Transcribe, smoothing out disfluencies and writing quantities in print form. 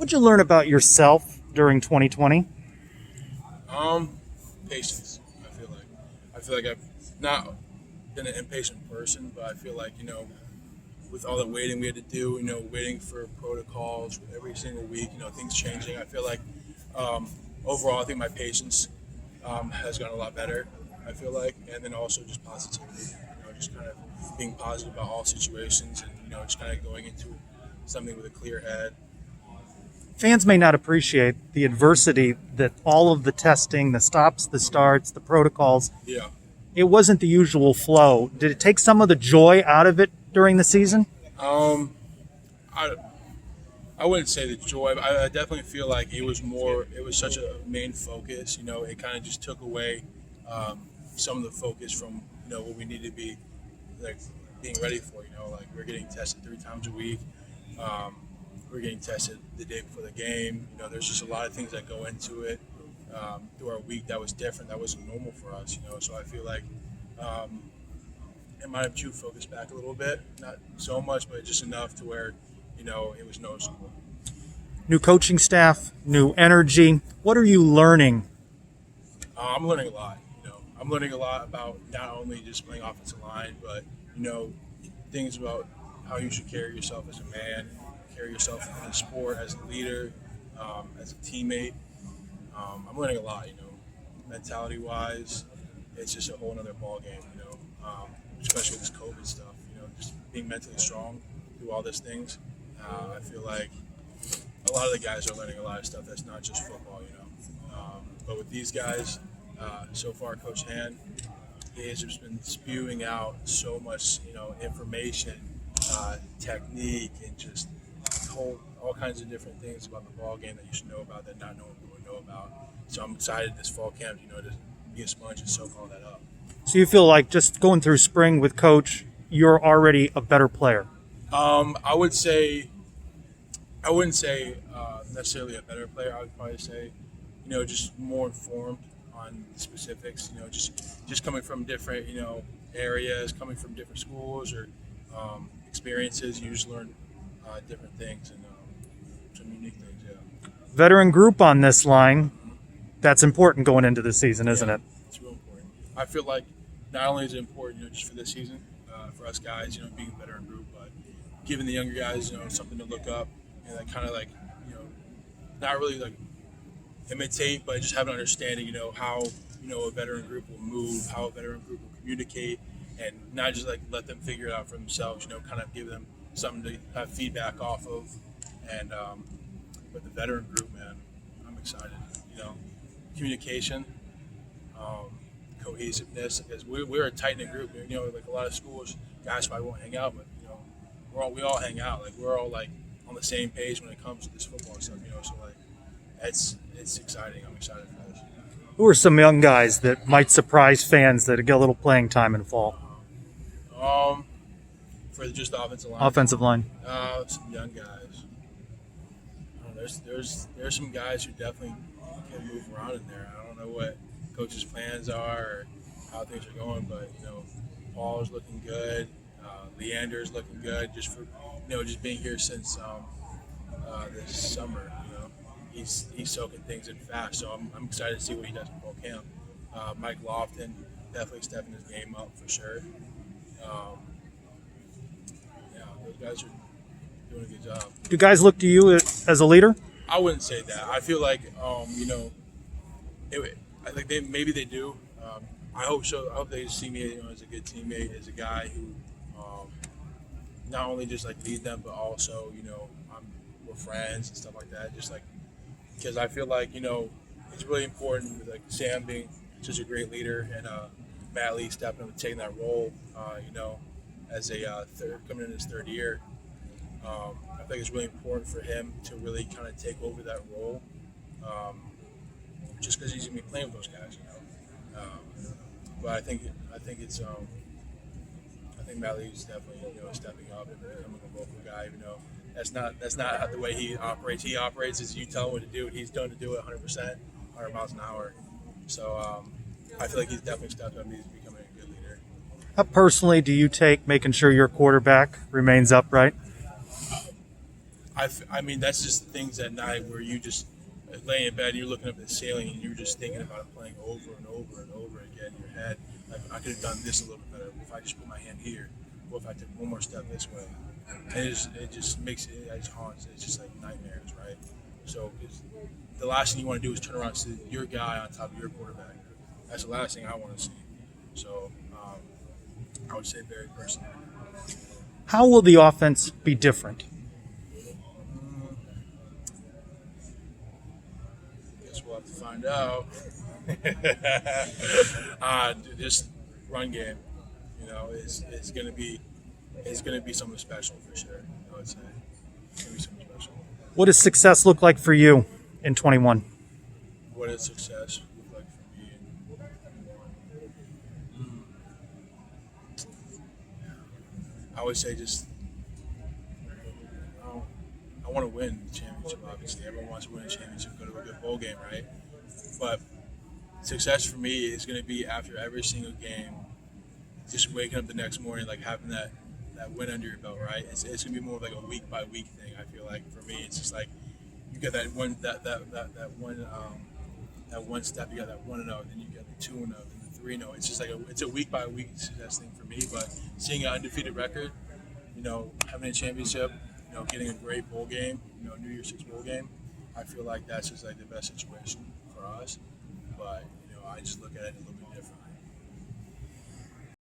What'd you learn about yourself during 2020? Patience. I feel like I've not been an impatient person, but I feel like with all the waiting we had to do, waiting for protocols every single week, things changing. I feel like overall, I think my patience has gotten a lot better. I feel like, and then also just positivity. Just kind of being positive about all situations, and just kind of going into something with a clear head. Fans may not appreciate the adversity that all of the testing, the stops, the starts, the protocols. Yeah. It wasn't the usual flow. Did it take some of the joy out of it during the season? I I wouldn't say the joy, but I definitely feel like it was such a main focus. It kind of just took away some of the focus from what we need to be like being ready for. Like we're getting tested 3 times a week. We're getting tested the day before the game. There's just a lot of things that go into it through our week that was different, that wasn't normal for us. So I feel like it might have chewed focus back a little bit, not so much, but just enough to where it was noticeable. New coaching staff, new energy. What are you learning? I'm learning a lot. I'm learning a lot about not only just playing offensive line, but things about how you should carry yourself as a man, carry yourself in the sport as a leader, as a teammate. I'm learning a lot. Mentality-wise, it's just a whole other ball game. Especially with this COVID stuff. Just being mentally strong through all these things. I feel like a lot of the guys are learning a lot of stuff that's not just football. But with these guys, so far, Coach Han, he has just been spewing out so much, information, technique, and just all kinds of different things about the ball game that you should know about that not knowing people know about. So I'm excited this fall camp, to be a sponge and soak all that up. So you feel like just going through spring with Coach, you're already a better player? I wouldn't say necessarily a better player. I would probably say, just more informed on specifics. Just coming from different, areas, coming from different schools or experiences. You just learn different things and some unique things. Yeah. Veteran group on this line. That's important going into the season, isn't it? It's real important. I feel like not only is it important, just for this season, for us guys, being a veteran group, but giving the younger guys, something to look up and kind of not really imitate, but just have an understanding, how a veteran group will move, how a veteran group will communicate, and not just let them figure it out for themselves. Kind of give them something to have feedback off of. And with the veteran group, man, I'm excited. Communication, cohesiveness, because we're a tight knit group. Like a lot of schools, guys probably won't hang out, but we all hang out. We're all on the same page when it comes to this football stuff. So it's exciting. I'm excited for this. Who are some young guys that might surprise fans that get a little playing time in fall? For just the offensive line. Offensive line. Some young guys. There's some guys who definitely can move around in there. I don't know what coach's plans are or how things are going, but Paul's looking good. Leander's looking good. Just for just being here since this summer. He's soaking things in fast, so I'm excited to see what he does in fall camp. Mike Lofton definitely stepping his game up for sure. Those guys are doing a good job. Do guys look to you as a leader? I wouldn't say that. I feel like I think maybe they do. I hope so. I hope they see me as a good teammate, as a guy who not only just lead them, but also we're friends and stuff like that. Just because I feel like it's really important with Sam being such a great leader and Matt Lee stepping up and taking that role. As a coming in his 3rd year, I think it's really important for him to really kind of take over that role. Just because he's gonna be playing with those guys, but I think it's I think Matt Lee's definitely stepping up and becoming a vocal guy. That's not the way he operates. He operates as you tell him what to do, and he's done to do it 100%, 100 miles an hour. So I feel like he's definitely stepped up. He's becoming a good leader. How personally do you take making sure your quarterback remains upright? I mean, that's just things at night where you just lay in bed and you're looking up at the ceiling and you're just thinking about it playing over and over and over again in your head. Like, I could have done this a little bit better. If I just put my hand here, or if I took one more step this way, and it just makes it just haunts. It's just like nightmares, right? So the last thing you want to do is turn around and see your guy on top of your quarterback. That's the last thing I want to see. So I would say very personal. How will the offense be different? Guess we'll have to find out. Just run game, is going to be something special for sure. I would say it's going to be something special. What does success look like for you in 21? What does success look like for me? I would say just I want to win the championship. Obviously, everyone wants to win a championship, go to a good bowl game, right? But success for me is going to be after every single game, just waking up the next morning, like having that win under your belt, right? It's going to be more of like a week by week thing. I feel like for me, it's just like you get that one step, you got that 1-0, then you get the 2-0, then the 3-0. It's just like it's a week by week success thing for me. But seeing an undefeated record, having a championship, getting a great bowl game, New Year's Six bowl game, I feel like that's just like the best situation for us. But I just look at it a little bit